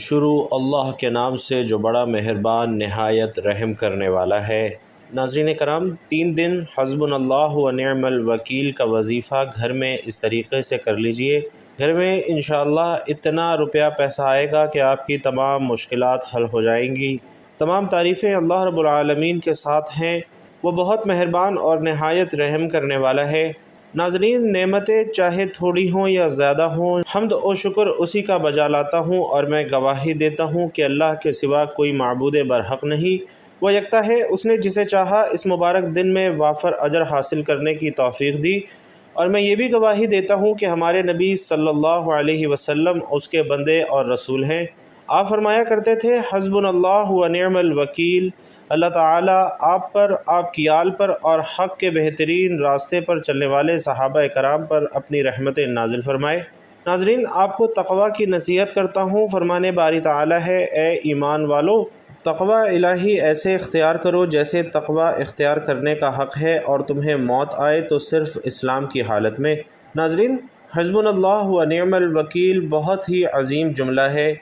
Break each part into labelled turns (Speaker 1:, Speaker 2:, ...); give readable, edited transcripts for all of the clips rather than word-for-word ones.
Speaker 1: شروع اللہ کے نام سے جو بڑا مہربان نہایت رحم کرنے والا ہے۔ ناظرین کرام، 3 دن حسبنا اللہ و نعم الوکیل کا وظیفہ گھر میں اس طریقے سے کر لیجئے۔ گھر میں انشاءاللہ اتنا روپیہ پیسہ آئے گا کہ آپ کی تمام مشکلات حل ہو جائیں گی۔ تمام تعریفیں اللہ رب العالمین کے ساتھ ہیں، وہ بہت مہربان اور نہایت رحم کرنے والا ہے۔ ناظرین، نعمتیں چاہے تھوڑی ہوں یا زیادہ ہوں، حمد و شکر اسی کا بجا لاتا ہوں، اور میں گواہی دیتا ہوں کہ اللہ کے سوا کوئی معبود برحق نہیں، وہ یکتا ہے۔ اس نے جسے چاہا اس مبارک دن میں وافر اجر حاصل کرنے کی توفیق دی، اور میں یہ بھی گواہی دیتا ہوں کہ ہمارے نبی صلی اللہ علیہ وسلم اس کے بندے اور رسول ہیں۔ آپ فرمایا کرتے تھے، حسبنا اللہ و نعم الوکیل۔ اللہ تعالیٰ آپ پر، آپ کی آل پر اور حق کے بہترین راستے پر چلنے والے صحابہ کرام پر اپنی رحمتیں نازل فرمائے۔ ناظرین، آپ کو تقوی کی نصیحت کرتا ہوں۔ فرمان باری تعالیٰ ہے، اے ایمان والو، تقوی الہی ایسے اختیار کرو جیسے تقوی اختیار کرنے کا حق ہے، اور تمہیں موت آئے تو صرف اسلام کی حالت میں۔ ناظرین، حسبنا اللہ و نعم الوکیل بہت ہی عظیم جملہ ہے،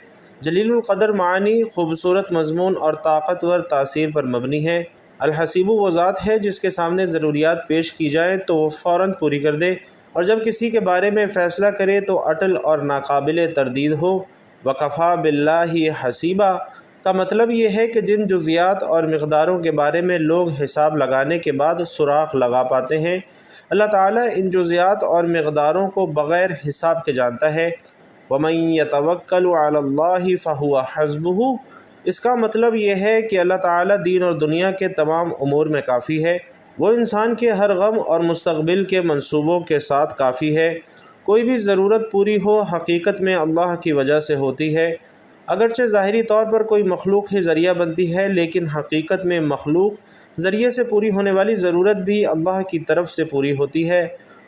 Speaker 1: جلیل القدر معنی، خوبصورت مضمون اور طاقتور تاثیر پر مبنی ہے۔ الحسیب وہ ذات ہے جس کے سامنے ضروریات پیش کی جائیں تو وہ فوراً پوری کر دے، اور جب کسی کے بارے میں فیصلہ کرے تو اٹل اور ناقابل تردید ہو۔ وکفیٰ باللہ حسیبا کا مطلب یہ ہے کہ جن جزیات اور مقداروں کے بارے میں لوگ حساب لگانے کے بعد سراغ لگا پاتے ہیں، اللہ تعالیٰ ان جزیات اور مقداروں کو بغیر حساب کے جانتا ہے۔ وَمَن يَتَوَكَّلُ عَلَى اللَّهِ فَهُوَ حَسْبُهُ، اس کا مطلب یہ ہے کہ اللہ تعالیٰ دین اور دنیا کے تمام امور میں کافی ہے، وہ انسان کے ہر غم اور مستقبل کے منصوبوں کے ساتھ کافی ہے۔ کوئی بھی ضرورت پوری ہو حقیقت میں اللہ کی وجہ سے ہوتی ہے، اگرچہ ظاہری طور پر کوئی مخلوق ہی ذریعہ بنتی ہے، لیکن حقیقت میں مخلوق ذریعے سے پوری ہونے والی ضرورت بھی اللہ کی طرف سے پوری ہوتی ہے۔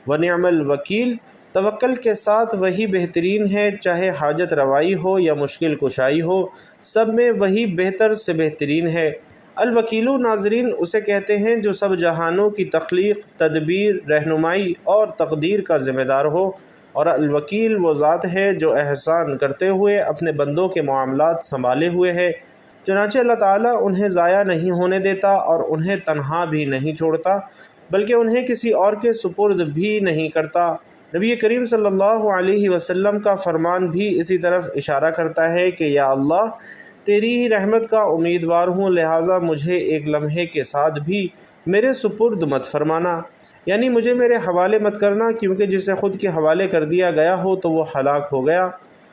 Speaker 1: وَنِعْمَ الْوَكِيلُ، توکل کے ساتھ وہی بہترین ہے، چاہے حاجت روائی ہو یا مشکل کشائی ہو، سب میں وہی بہتر سے بہترین ہے۔ الوکیل، ناظرین، اسے کہتے ہیں جو سب جہانوں کی تخلیق، تدبیر، رہنمائی اور تقدیر کا ذمہ دار ہو، اور الوکیل وہ ذات ہے جو احسان کرتے ہوئے اپنے بندوں کے معاملات سنبھالے ہوئے ہے، چنانچہ اللہ تعالیٰ انہیں ضائع نہیں ہونے دیتا اور انہیں تنہا بھی نہیں چھوڑتا، بلکہ انہیں کسی اور کے سپرد بھی نہیں کرتا۔ نبی کریم صلی اللہ علیہ وسلم کا فرمان بھی اسی طرف اشارہ کرتا ہے کہ یا اللہ، تیری ہی رحمت کا امیدوار ہوں، لہٰذا مجھے ایک لمحے کے ساتھ بھی میرے سپرد مت فرمانا، یعنی مجھے میرے حوالے مت کرنا، کیونکہ جسے خود کے حوالے کر دیا گیا ہو تو وہ ہلاک ہو گیا۔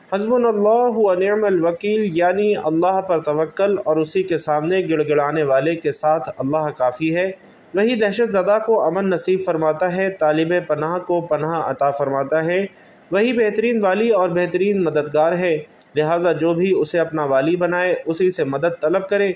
Speaker 1: حسبنا اللہ و نعم الوکیل یعنی اللہ پر توکل، اور اسی کے سامنے گڑ گڑانے والے کے ساتھ اللہ کافی ہے۔ وہی دہشت زدہ کو امن نصیب فرماتا ہے، طالب پناہ کو پناہ عطا فرماتا ہے، وہی بہترین والی اور بہترین مددگار ہے، لہٰذا جو بھی اسے اپنا والی بنائے، اسی سے مدد طلب کرے،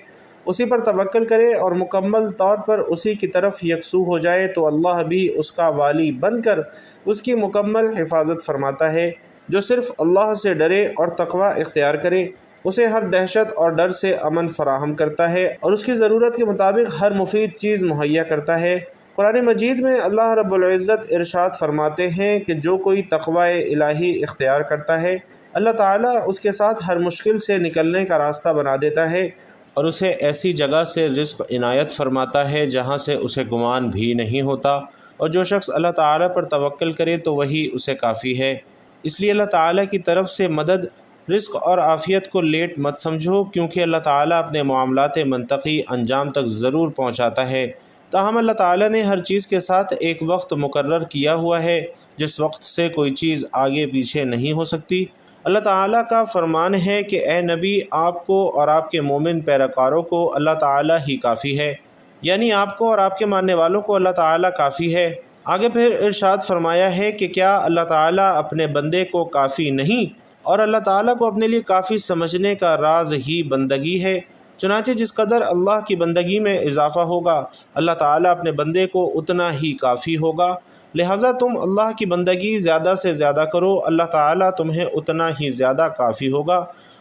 Speaker 1: اسی پر توکل کرے اور مکمل طور پر اسی کی طرف یکسو ہو جائے تو اللہ بھی اس کا والی بن کر اس کی مکمل حفاظت فرماتا ہے۔ جو صرف اللہ سے ڈرے اور تقوی اختیار کرے، اسے ہر دہشت اور ڈر سے امن فراہم کرتا ہے، اور اس کی ضرورت کے مطابق ہر مفید چیز مہیا کرتا ہے۔ قرآن مجید میں اللہ رب العزت ارشاد فرماتے ہیں کہ جو کوئی تقوی الہی اختیار کرتا ہے، اللہ تعالیٰ اس کے ساتھ ہر مشکل سے نکلنے کا راستہ بنا دیتا ہے، اور اسے ایسی جگہ سے رزق عنایت فرماتا ہے جہاں سے اسے گمان بھی نہیں ہوتا، اور جو شخص اللہ تعالیٰ پر توکل کرے تو وہی اسے کافی ہے۔ اس لیے اللہ تعالیٰ کی طرف سے مدد، رزق اور عافیت کو لیٹ مت سمجھو، کیونکہ اللہ تعالیٰ اپنے معاملات منطقی انجام تک ضرور پہنچاتا ہے۔ تاہم اللہ تعالیٰ نے ہر چیز کے ساتھ ایک وقت مقرر کیا ہوا ہے، جس وقت سے کوئی چیز آگے پیچھے نہیں ہو سکتی۔ اللہ تعالیٰ کا فرمان ہے کہ اے نبی، آپ کو اور آپ کے مومن پیروکاروں کو اللہ تعالیٰ ہی کافی ہے، یعنی آپ کو اور آپ کے ماننے والوں کو اللہ تعالیٰ کافی ہے۔ آگے پھر ارشاد فرمایا ہے کہ کیا اللہ تعالیٰ اپنے بندے کو کافی نہیں، اور اللہ تعالیٰ کو اپنے لیے کافی سمجھنے کا راز ہی بندگی ہے۔ چنانچہ جس قدر اللہ کی بندگی میں اضافہ ہوگا، اللہ تعالیٰ اپنے بندے کو اتنا ہی کافی ہوگا، لہٰذا تم اللہ کی بندگی زیادہ سے زیادہ کرو، اللہ تعالیٰ تمہیں اتنا ہی زیادہ کافی ہوگا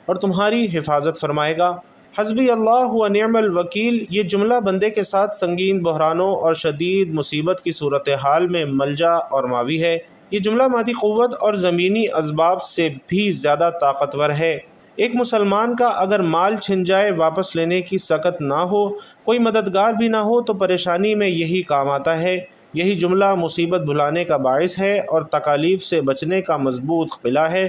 Speaker 1: اور تمہاری حفاظت فرمائے گا۔ حسبی اللہ و نعم الوکیل، یہ جملہ بندے کے ساتھ سنگین بحرانوں اور شدید مصیبت کی صورتحال میں ملجا اور ماوی ہے۔ یہ جملہ مادی قوت اور زمینی اسباب سے بھی زیادہ طاقتور ہے۔ ایک مسلمان کا اگر مال چھن جائے واپس لینے کی سکت نہ ہو، کوئی مددگار بھی نہ ہو تو پریشانی میں یہی کام آتا ہے۔ یہی جملہ مصیبت بھلانے کا باعث ہے اور تکالیف سے بچنے کا مضبوط قلعہ ہے،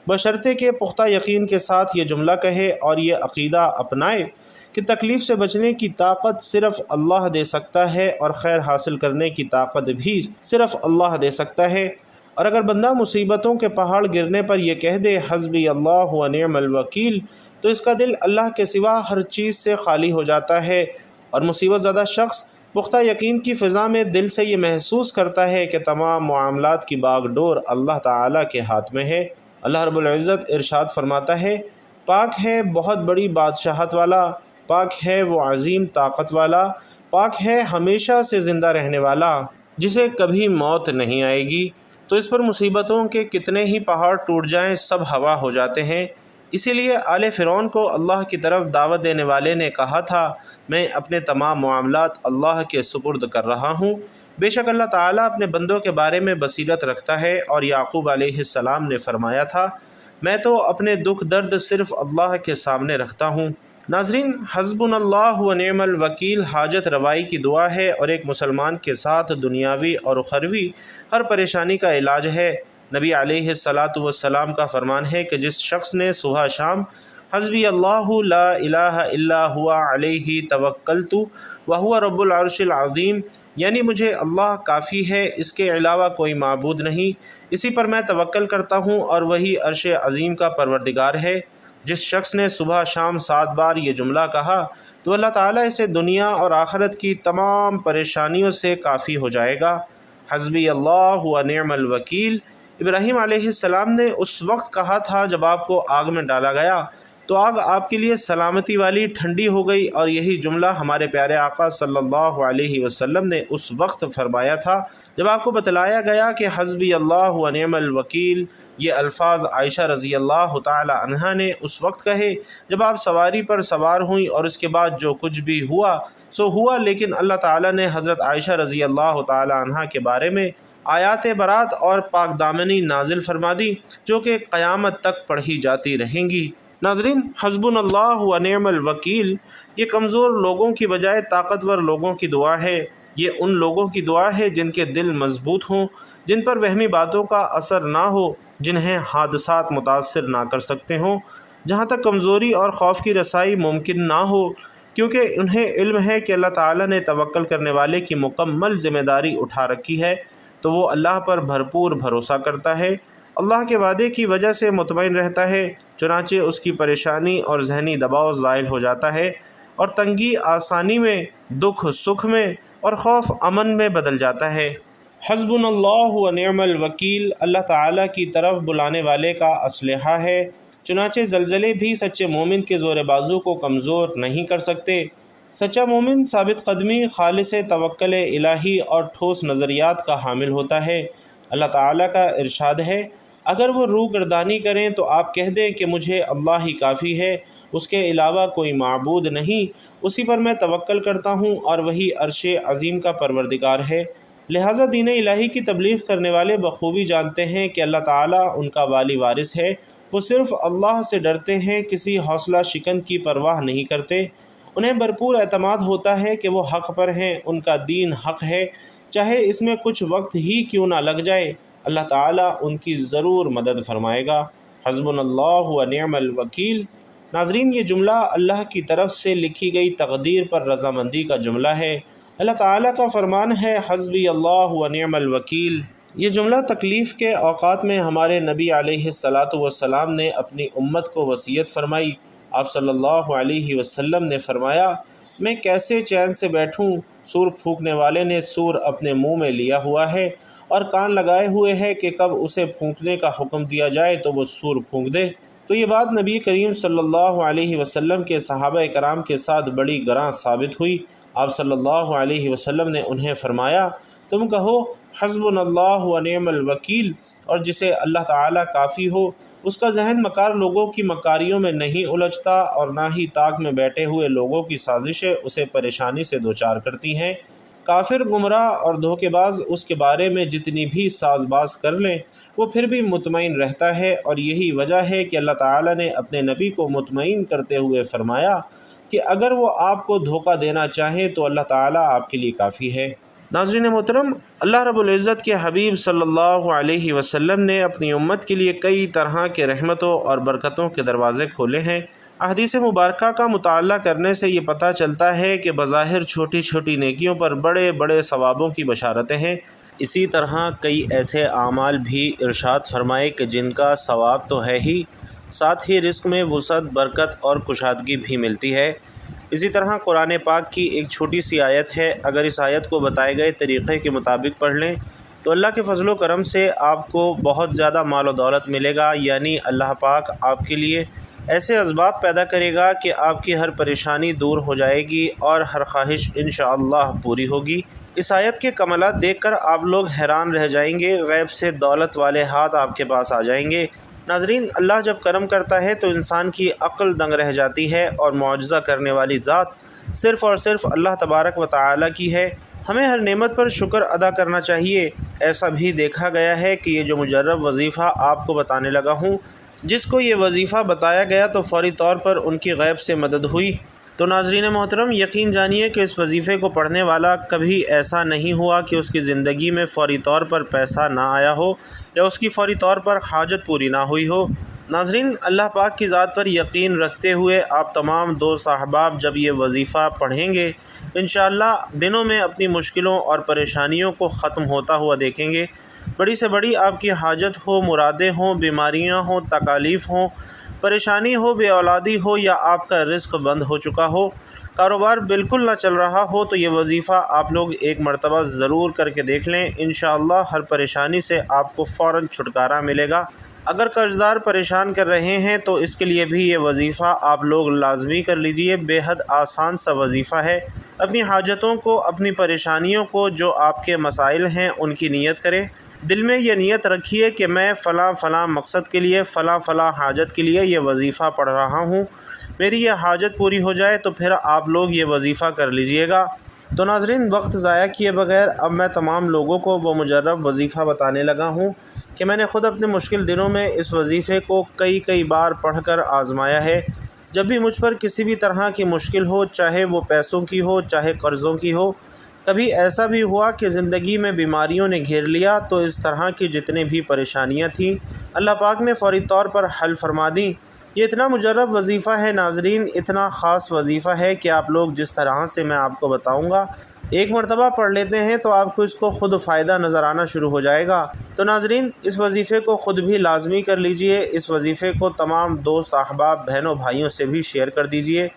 Speaker 1: بشرطے کہ پختہ یقین کے ساتھ یہ جملہ کہے اور یہ عقیدہ اپنائے کہ تکلیف سے بچنے کی طاقت صرف اللہ دے سکتا ہے اور خیر حاصل کرنے کی طاقت بھی صرف اللہ دے سکتا ہے۔ اور اگر بندہ مصیبتوں کے پہاڑ گرنے پر یہ کہہ دے حسبی اللہ و نعم الوکیل، تو اس کا دل اللہ کے سوا ہر چیز سے خالی ہو جاتا ہے، اور مصیبت زدہ شخص پختہ یقین کی فضا میں دل سے یہ محسوس کرتا ہے کہ تمام معاملات کی باغ ڈور اللہ تعالیٰ کے ہاتھ میں ہے۔ اللہ رب العزت ارشاد فرماتا ہے، پاک ہے بہت بڑی بادشاہت والا، پاک ہے وہ عظیم طاقت والا، پاک ہے ہمیشہ سے زندہ رہنے والا، جسے کبھی موت نہیں آئے گی۔ تو اس پر مصیبتوں کے کتنے ہی پہاڑ ٹوٹ جائیں سب ہوا ہو جاتے ہیں۔ اسی لیے آل فرعون کو اللہ کی طرف دعوت دینے والے نے کہا تھا، میں اپنے تمام معاملات اللہ کے سپرد کر رہا ہوں۔ بے شک اللہ تعالیٰ اپنے بندوں کے بارے میں بصیرت رکھتا ہے، اور یعقوب علیہ السلام نے فرمایا تھا، میں تو اپنے دکھ درد صرف اللہ کے سامنے رکھتا ہوں۔ ناظرین، حسبنا اللہ و نعم الوکیل حاجت روائی کی دعا ہے اور ایک مسلمان کے ساتھ دنیاوی اور اخروی ہر پریشانی کا علاج ہے۔ نبی علیہ السلام کا فرمان ہے کہ جس شخص نے صبح شام حسبی اللہ لا الہ الا ہوا علیہ توکلت وہو رب العرش العظیم، یعنی مجھے اللہ کافی ہے، اس کے علاوہ کوئی معبود نہیں، اسی پر میں توکل کرتا ہوں اور وہی عرش عظیم کا پروردگار ہے۔ جس شخص نے صبح شام 7 بار یہ جملہ کہا تو اللہ تعالیٰ اسے دنیا اور آخرت کی تمام پریشانیوں سے کافی ہو جائے گا۔ حسبی اللہ و نعم الوکیل ابراہیم علیہ السلام نے اس وقت کہا تھا جب آپ کو آگ میں ڈالا گیا تو آگ آپ کے لیے سلامتی والی ٹھنڈی ہو گئی، اور یہی جملہ ہمارے پیارے آقا صلی اللہ علیہ وسلم نے اس وقت فرمایا تھا جب آپ کو بتلایا گیا کہ حسبی اللہ و نعم الوکیل۔ یہ الفاظ عائشہ رضی اللہ تعالی عنہا نے اس وقت کہے جب آپ سواری پر سوار ہوئیں، اور اس کے بعد جو کچھ بھی ہوا سو ہوا، لیکن اللہ تعالیٰ نے حضرت عائشہ رضی اللہ تعالی عنہا کے بارے میں آیات برات اور پاک دامنی نازل فرما دی جو کہ قیامت تک پڑھی جاتی رہیں گی۔ ناظرین، حسبنا اللہ و نعم الوکیل یہ کمزور لوگوں کی بجائے طاقتور لوگوں کی دعا ہے۔ یہ ان لوگوں کی دعا ہے جن کے دل مضبوط ہوں، جن پر وہمی باتوں کا اثر نہ ہو، جنہیں حادثات متاثر نہ کر سکتے ہوں، جہاں تک کمزوری اور خوف کی رسائی ممکن نہ ہو، کیونکہ انہیں علم ہے کہ اللہ تعالیٰ نے توکل کرنے والے کی مکمل ذمہ داری اٹھا رکھی ہے، تو وہ اللہ پر بھرپور بھروسہ کرتا ہے، اللہ کے وعدے کی وجہ سے مطمئن رہتا ہے، چنانچہ اس کی پریشانی اور ذہنی دباؤ زائل ہو جاتا ہے، اور تنگی آسانی میں، دکھ سکھ میں، اور خوف امن میں بدل جاتا ہے۔ حسبنا اللہ و نعم الوکیل اللہ تعالیٰ کی طرف بلانے والے کا اسلحہ ہے، چنانچہ زلزلے بھی سچے مومن کے زور بازو کو کمزور نہیں کر سکتے۔ سچا مومن ثابت قدمی، خالص توکل الہی اور ٹھوس نظریات کا حامل ہوتا ہے۔ اللہ تعالیٰ کا ارشاد ہے، اگر وہ روح گردانی کریں تو آپ کہہ دیں کہ مجھے اللہ ہی کافی ہے، اس کے علاوہ کوئی معبود نہیں، اسی پر میں توکل کرتا ہوں اور وہی عرش عظیم کا پروردگار ہے۔ لہٰذا دین الہی کی تبلیغ کرنے والے بخوبی جانتے ہیں کہ اللہ تعالیٰ ان کا والی وارث ہے، وہ صرف اللہ سے ڈرتے ہیں، کسی حوصلہ شکن کی پرواہ نہیں کرتے، انہیں بھرپور اعتماد ہوتا ہے کہ وہ حق پر ہیں، ان کا دین حق ہے، چاہے اس میں کچھ وقت ہی کیوں نہ لگ جائے، اللہ تعالیٰ ان کی ضرور مدد فرمائے گا۔ حسبنا اللہ و نعم الوکیل۔ ناظرین، یہ جملہ اللہ کی طرف سے لکھی گئی تقدیر پر رضامندی کا جملہ ہے۔ اللہ تعالیٰ کا فرمان ہے، حسبی اللہ و نعم الوکیل۔ یہ جملہ تکلیف کے اوقات میں ہمارے نبی علیہ السلام نے اپنی امت کو وصیت فرمائی۔ آپ صلی اللہ علیہ وسلم نے فرمایا، میں کیسے چین سے بیٹھوں، سور پھونکنے والے نے سور اپنے منہ میں لیا ہوا ہے اور کان لگائے ہوئے ہے کہ کب اسے پھونکنے کا حکم دیا جائے تو وہ سور پھونک دے۔ تو یہ بات نبی کریم صلی اللہ علیہ وسلم کے صحابہ کرام کے ساتھ بڑی گراں ثابت ہوئی۔ آپ صلی اللہ علیہ وسلم نے انہیں فرمایا، تم کہو حسبنا اللہ و نعم الوکیل، اور جسے اللہ تعالیٰ کافی ہو، اس کا ذہن مکار لوگوں کی مکاریوں میں نہیں الجھتا، اور نہ ہی طاق میں بیٹھے ہوئے لوگوں کی سازشیں اسے پریشانی سے دوچار کرتی ہیں۔ کافر، گمراہ اور دھوکے باز اس کے بارے میں جتنی بھی ساز باز کر لیں وہ پھر بھی مطمئن رہتا ہے، اور یہی وجہ ہے کہ اللہ تعالیٰ نے اپنے نبی کو مطمئن کرتے ہوئے فرمایا کہ اگر وہ آپ کو دھوکہ دینا چاہیں تو اللہ تعالیٰ آپ کے لیے کافی ہے۔ ناظرین محترم، اللہ رب العزت کے حبیب صلی اللہ علیہ وسلم نے اپنی امت کے لیے کئی طرح کے رحمتوں اور برکتوں کے دروازے کھولے ہیں۔ احادیث مبارکہ کا مطالعہ کرنے سے یہ پتہ چلتا ہے کہ بظاہر چھوٹی چھوٹی نیکیوں پر بڑے بڑے ثوابوں کی بشارتیں ہیں۔ اسی طرح کئی ایسے اعمال بھی ارشاد فرمائے کہ جن کا ثواب تو ہے ہی، ساتھ ہی رزق میں وسعت، برکت اور کشادگی بھی ملتی ہے۔ اسی طرح قرآن پاک کی ایک چھوٹی سی آیت ہے، اگر اس آیت کو بتائے گئے طریقے کے مطابق پڑھ لیں تو اللہ کے فضل و کرم سے آپ کو بہت زیادہ مال و دولت ملے گا، یعنی اللہ پاک آپ کے لیے ایسے اسباب پیدا کرے گا کہ آپ کی ہر پریشانی دور ہو جائے گی اور ہر خواہش انشاءاللہ پوری ہوگی۔ اس آیت کے کمالات دیکھ کر آپ لوگ حیران رہ جائیں گے، غیب سے دولت والے ہاتھ آپ کے پاس آ جائیں گے۔ ناظرین، اللہ جب کرم کرتا ہے تو انسان کی عقل دنگ رہ جاتی ہے، اور معجزہ کرنے والی ذات صرف اور صرف اللہ تبارک و تعالیٰ کی ہے۔ ہمیں ہر نعمت پر شکر ادا کرنا چاہیے۔ ایسا بھی دیکھا گیا ہے کہ یہ جو مجرب وظیفہ آپ کو بتانے لگا ہوں، جس کو یہ وظیفہ بتایا گیا تو فوری طور پر ان کی غیب سے مدد ہوئی۔ تو ناظرین محترم، یقین جانیے کہ اس وظیفے کو پڑھنے والا کبھی ایسا نہیں ہوا کہ اس کی زندگی میں فوری طور پر پیسہ نہ آیا ہو یا اس کی فوری طور پر حاجت پوری نہ ہوئی ہو۔ ناظرین، اللہ پاک کی ذات پر یقین رکھتے ہوئے آپ تمام دوست احباب جب یہ وظیفہ پڑھیں گے، انشاءاللہ دنوں میں اپنی مشکلوں اور پریشانیوں کو ختم ہوتا ہوا دیکھیں گے۔ بڑی سے بڑی آپ کی حاجت ہو، مرادیں ہوں، بیماریاں ہوں، تکالیف ہوں، پریشانی ہو، بے اولادی ہو، یا آپ کا رزق بند ہو چکا ہو، کاروبار بالکل نہ چل رہا ہو، تو یہ وظیفہ آپ لوگ ایک مرتبہ ضرور کر کے دیکھ لیں۔ انشاءاللہ ہر پریشانی سے آپ کو فوراً چھٹکارا ملے گا۔ اگر قرض دار پریشان کر رہے ہیں تو اس کے لیے بھی یہ وظیفہ آپ لوگ لازمی کر لیجئے۔ بے حد آسان سا وظیفہ ہے۔ اپنی حاجتوں کو، اپنی پریشانیوں کو، جو آپ کے مسائل ہیں ان کی نیت کریں۔ دل میں یہ نیت رکھیے کہ میں فلاں فلاں مقصد کے لیے، فلاں فلاں حاجت کے لیے یہ وظیفہ پڑھ رہا ہوں، میری یہ حاجت پوری ہو جائے تو پھر آپ لوگ یہ وظیفہ کر لیجئے گا۔ تو ناظرین، وقت ضائع کیے بغیر اب میں تمام لوگوں کو وہ مجرب وظیفہ بتانے لگا ہوں کہ میں نے خود اپنے مشکل دنوں میں اس وظیفے کو کئی بار پڑھ کر آزمایا ہے۔ جب بھی مجھ پر کسی بھی طرح کی مشکل ہو، چاہے وہ پیسوں کی ہو، چاہے قرضوں کی ہو، کبھی ایسا بھی ہوا کہ زندگی میں بیماریوں نے گھیر لیا، تو اس طرح کی جتنے بھی پریشانیاں تھیں اللہ پاک نے فوری طور پر حل فرما دیں۔ یہ اتنا مجرب وظیفہ ہے ناظرین، اتنا خاص وظیفہ ہے کہ آپ لوگ جس طرح سے میں آپ کو بتاؤں گا، ایک مرتبہ پڑھ لیتے ہیں تو آپ کو اس کو خود فائدہ نظر آنا شروع ہو جائے گا۔ تو ناظرین، اس وظیفے کو خود بھی لازمی کر لیجئے۔ اس وظیفے کو تمام دوست احباب، بہنوں بھائیوں سے بھی شیئر کر دیجئے۔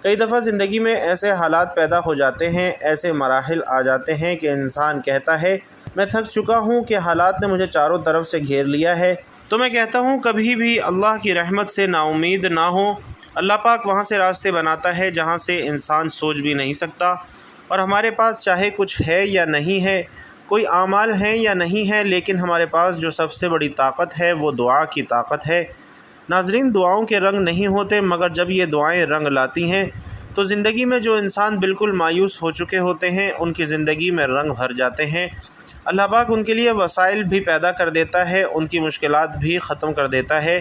Speaker 1: کئی دفعہ زندگی میں ایسے حالات پیدا ہو جاتے ہیں، ایسے مراحل آ جاتے ہیں کہ انسان کہتا ہے میں تھک چکا ہوں کہ حالات نے مجھے چاروں طرف سے گھیر لیا ہے۔ تو میں کہتا ہوں کبھی بھی اللہ کی رحمت سے نا امید نہ ہو۔ اللہ پاک وہاں سے راستے بناتا ہے جہاں سے انسان سوچ بھی نہیں سکتا، اور ہمارے پاس چاہے کچھ ہے یا نہیں ہے، کوئی اعمال ہیں یا نہیں ہے، لیکن ہمارے پاس جو سب سے بڑی طاقت ہے وہ دعا کی طاقت ہے۔ ناظرین، دعاؤں کے رنگ نہیں ہوتے، مگر جب یہ دعائیں رنگ لاتی ہیں تو زندگی میں جو انسان بالکل مایوس ہو چکے ہوتے ہیں ان کی زندگی میں رنگ بھر جاتے ہیں۔ اللہ پاک ان کے لیے وسائل بھی پیدا کر دیتا ہے، ان کی مشکلات بھی ختم کر دیتا ہے۔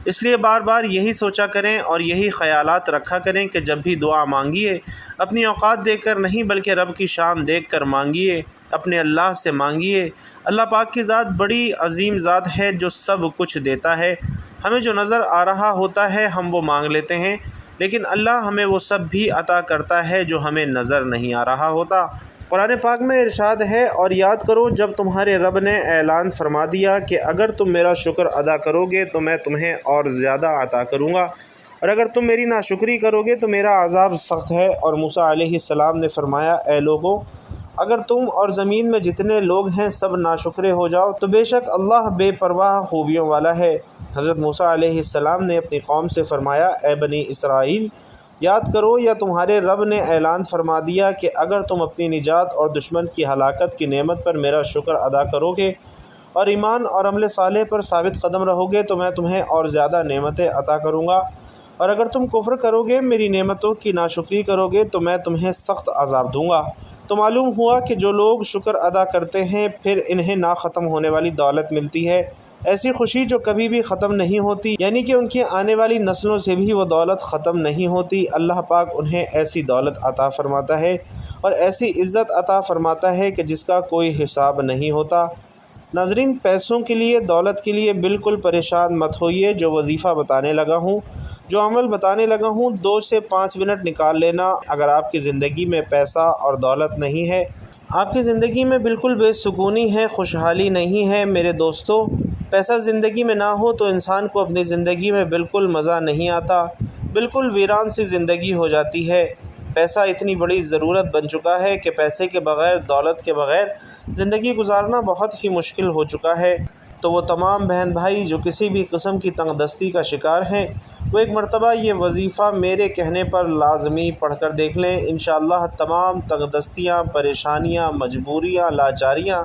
Speaker 1: اس لیے بار بار یہی سوچا کریں اور یہی خیالات رکھا کریں کہ جب بھی دعا مانگیے، اپنی اوقات دیکھ کر نہیں بلکہ رب کی شان دیکھ کر مانگیے، اپنے اللہ سے مانگیے۔ اللہ پاک کی ذات بڑی عظیم ذات ہے جو سب کچھ دیتا ہے۔ ہمیں جو نظر آ رہا ہوتا ہے ہم وہ مانگ لیتے ہیں، لیکن اللہ ہمیں وہ سب بھی عطا کرتا ہے جو ہمیں نظر نہیں آ رہا ہوتا۔ قرآن پاک میں ارشاد ہے، اور یاد کرو جب تمہارے رب نے اعلان فرما دیا کہ اگر تم میرا شکر ادا کرو گے تو میں تمہیں اور زیادہ عطا کروں گا، اور اگر تم میری ناشکری کرو گے تو میرا عذاب سخت ہے۔ اور موسیٰ علیہ السلام نے فرمایا، اے لوگو، اگر تم اور زمین میں جتنے لوگ ہیں سب ناشکرے ہو جاؤ تو بے شک اللہ بے پرواہ خوبیوں والا ہے۔ حضرت موسیٰ علیہ السلام نے اپنی قوم سے فرمایا، اے بنی اسرائیل، یاد کرو یا تمہارے رب نے اعلان فرما دیا کہ اگر تم اپنی نجات اور دشمن کی ہلاکت کی نعمت پر میرا شکر ادا کرو گے اور ایمان اور عمل صالح پر ثابت قدم رہو گے تو میں تمہیں اور زیادہ نعمتیں عطا کروں گا، اور اگر تم کفر کرو گے، میری نعمتوں کی ناشکری کرو گے تو میں تمہیں سخت عذاب دوں گا۔ تو معلوم ہوا کہ جو لوگ شکر ادا کرتے ہیں پھر انہیں نہ ختم ہونے والی دولت ملتی ہے، ایسی خوشی جو کبھی بھی ختم نہیں ہوتی، یعنی کہ ان کی آنے والی نسلوں سے بھی وہ دولت ختم نہیں ہوتی۔ اللہ پاک انہیں ایسی دولت عطا فرماتا ہے اور ایسی عزت عطا فرماتا ہے کہ جس کا کوئی حساب نہیں ہوتا۔ ناظرین، پیسوں کے لیے، دولت کے لیے بالکل پریشان مت ہوئیے۔ جو وظیفہ بتانے لگا ہوں، جو عمل بتانے لگا ہوں، 2 سے 5 منٹ نکال لینا۔ اگر آپ کی زندگی میں پیسہ اور دولت نہیں ہے، آپ کی زندگی میں بالکل بے سکونی ہے، خوشحالی نہیں ہے، میرے دوستو، پیسہ زندگی میں نہ ہو تو انسان کو اپنی زندگی میں بالکل مزہ نہیں آتا، بالکل ویران سی زندگی ہو جاتی ہے۔ پیسہ اتنی بڑی ضرورت بن چکا ہے کہ پیسے کے بغیر، دولت کے بغیر زندگی گزارنا بہت ہی مشکل ہو چکا ہے۔ تو وہ تمام بہن بھائی جو کسی بھی قسم کی تنگ دستی کا شکار ہیں، وہ ایک مرتبہ یہ وظیفہ میرے کہنے پر لازمی پڑھ کر دیکھ لیں۔ انشاءاللہ تمام تنگ دستیاں، پریشانیاں، مجبوریاں، لاچاریاں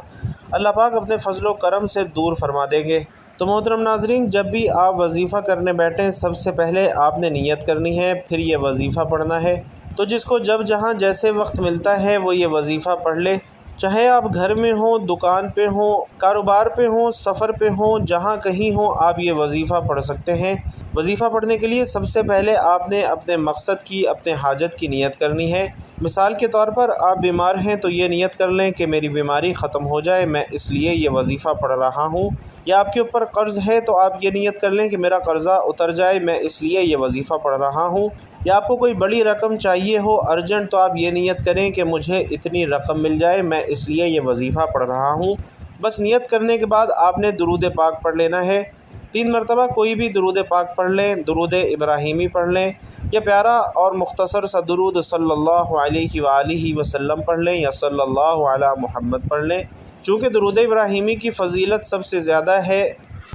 Speaker 1: اللہ پاک اپنے فضل و کرم سے دور فرما دیں گے۔ تو محترم ناظرین، جب بھی آپ وظیفہ کرنے بیٹھیں، سب سے پہلے آپ نے نیت کرنی ہے، پھر یہ وظیفہ پڑھنا ہے۔ تو جس کو جب جہاں جیسے وقت ملتا ہے وہ یہ وظیفہ پڑھ لے، چاہے آپ گھر میں ہوں، دکان پہ ہوں، کاروبار پہ ہوں، سفر پہ ہوں، جہاں کہیں ہوں آپ یہ وظیفہ پڑھ سکتے ہیں۔ وظیفہ پڑھنے کے لیے سب سے پہلے آپ نے اپنے مقصد کی، اپنے حاجت کی نیت کرنی ہے۔ مثال کے طور پر آپ بیمار ہیں تو یہ نیت کر لیں کہ میری بیماری ختم ہو جائے، میں اس لیے یہ وظیفہ پڑھ رہا ہوں۔ یا آپ کے اوپر قرض ہے تو آپ یہ نیت کر لیں کہ میرا قرضہ اتر جائے، میں اس لیے یہ وظیفہ پڑھ رہا ہوں۔ یا آپ کو کوئی بڑی رقم چاہیے ہو ارجنٹ تو آپ یہ نیت کریں کہ مجھے اتنی رقم مل جائے، میں اس لیے یہ وظیفہ پڑھ رہا ہوں۔ بس نیت کرنے کے بعد آپ نے درود پاک پڑھ لینا ہے۔ 3 مرتبہ کوئی بھی درود پاک پڑھ لیں، درود ابراہیمی پڑھ لیں، یا پیارا اور مختصر سا درود صلی اللہ علیہ وآلہ وسلم پڑھ لیں، یا صلی اللہ علی محمد پڑھ لیں۔ چونکہ درود ابراہیمی کی فضیلت سب سے زیادہ ہے،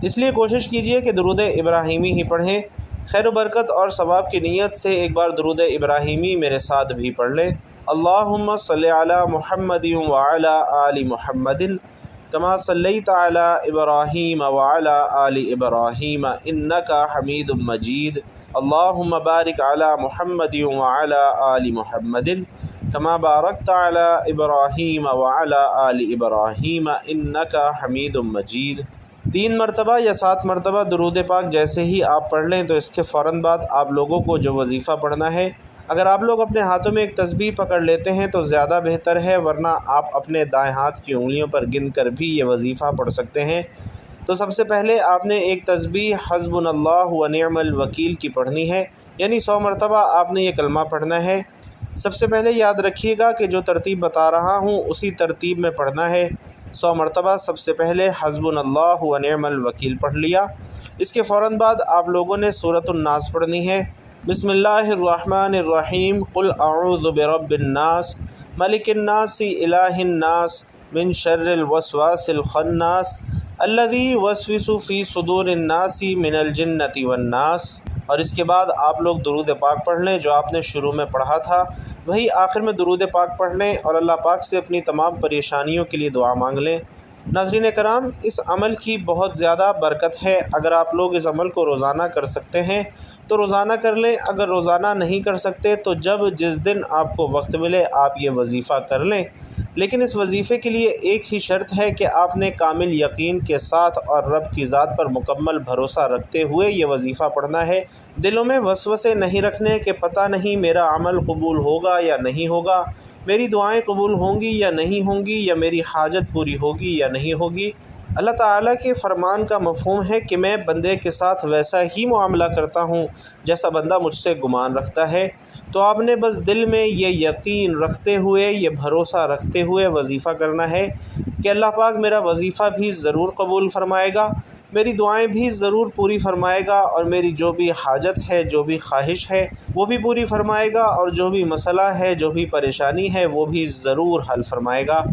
Speaker 1: اس لیے کوشش کیجئے کہ درود ابراہیمی ہی پڑھیں۔ خیر و برکت اور ثواب کی نیت سے ایک بار درود ابراہیمی میرے ساتھ بھی پڑھ لیں۔ اللہم صلی علی محمد وعلی آل محمد کما صلیت علی ابراہیم وعلی آل ابراہیم انک حمید مجید۔ اللہم بارک علی محمد وعلی آل محمد کما بارکت علی ابراہیم وعلی آل ابراہیم انک حمید مجید۔ 3 مرتبہ یا 7 مرتبہ درود پاک جیسے ہی آپ پڑھ لیں تو اس کے فوراً بعد آپ لوگوں کو جو وظیفہ پڑھنا ہے، اگر آپ لوگ اپنے ہاتھوں میں ایک تسبیح پکڑ لیتے ہیں تو زیادہ بہتر ہے، ورنہ آپ اپنے دائیں ہاتھ کی انگلیوں پر گن کر بھی یہ وظیفہ پڑھ سکتے ہیں۔ تو سب سے پہلے آپ نے ایک تسبیح حسبنا اللہ ونعم الوکیل کی پڑھنی ہے، یعنی 100 مرتبہ آپ نے یہ کلمہ پڑھنا ہے۔ سب سے پہلے یاد رکھیے گا کہ جو ترتیب بتا رہا ہوں اسی ترتیب میں پڑھنا ہے۔ 100 مرتبہ سب سے پہلے حسبنا اللہ ونعم الوکیل پڑھ لیا۔ اس کے فوراً بعد آپ لوگوں نے سورۃ الناس پڑھنی ہے۔ بسم اللہ الرحمن الرحیم، قل اعوذ برب الناس ملک الناس الہ الناس من شر الوسواس الخناس الذی یوسوس فی صدور الناس من الجنۃ والناس۔ اور اس کے بعد آپ لوگ درود پاک پڑھ لیں جو آپ نے شروع میں پڑھا تھا، وہی آخر میں درود پاک پڑھ لیں اور اللہ پاک سے اپنی تمام پریشانیوں کے لیے دعا مانگ لیں۔ ناظرین کرام، اس عمل کی بہت زیادہ برکت ہے۔ اگر آپ لوگ اس عمل کو روزانہ کر سکتے ہیں تو روزانہ کر لیں، اگر روزانہ نہیں کر سکتے تو جس دن آپ کو وقت ملے آپ یہ وظیفہ کر لیں۔ لیکن اس وظیفے کے لیے ایک ہی شرط ہے کہ آپ نے کامل یقین کے ساتھ اور رب کی ذات پر مکمل بھروسہ رکھتے ہوئے یہ وظیفہ پڑھنا ہے۔ دلوں میں وسوسے نہیں رکھنے کہ پتہ نہیں میرا عمل قبول ہوگا یا نہیں ہوگا، میری دعائیں قبول ہوں گی یا نہیں ہوں گی، یا میری حاجت پوری ہوگی یا نہیں ہوگی۔ اللہ تعالیٰ کے فرمان کا مفہوم ہے کہ میں بندے کے ساتھ ویسا ہی معاملہ کرتا ہوں جیسا بندہ مجھ سے گمان رکھتا ہے۔ تو آپ نے بس دل میں یہ یقین رکھتے ہوئے، یہ بھروسہ رکھتے ہوئے وظیفہ کرنا ہے کہ اللہ پاک میرا وظیفہ بھی ضرور قبول فرمائے گا، میری دعائیں بھی ضرور پوری فرمائے گا، اور میری جو بھی حاجت ہے، جو بھی خواہش ہے وہ بھی پوری فرمائے گا، اور جو بھی مسئلہ ہے، جو بھی پریشانی ہے وہ بھی ضرور حل فرمائے گا۔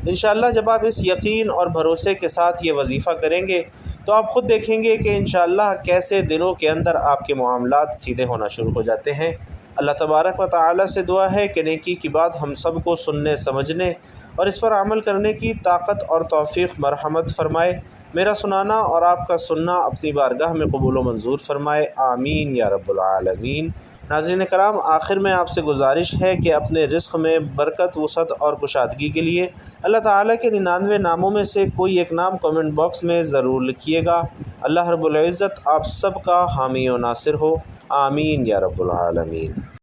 Speaker 1: انشاءاللہ جب آپ اس یقین اور بھروسے کے ساتھ یہ وظیفہ کریں گے تو آپ خود دیکھیں گے کہ انشاءاللہ کیسے دلوں کے اندر آپ کے معاملات سیدھے ہونا شروع ہو جاتے ہیں۔ اللہ تبارک و تعالی سے دعا ہے کہ نیکی کی بات ہم سب کو سننے، سمجھنے اور اس پر عمل کرنے کی طاقت اور توفیق مرحمت فرمائے۔ میرا سنانا اور آپ کا سننا اپنی بارگاہ میں قبول و منظور فرمائے، آمین یا رب العالمین۔ ناظرین کرام، آخر میں آپ سے گزارش ہے کہ اپنے رزق میں برکت، وسعت اور کشادگی کے لیے اللہ تعالیٰ کے 99 ناموں میں سے کوئی ایک نام کمنٹ باکس میں ضرور لکھیے گا۔ اللہ رب العزت آپ سب کا حامی و ناصر ہو، آمین یا رب العالمین۔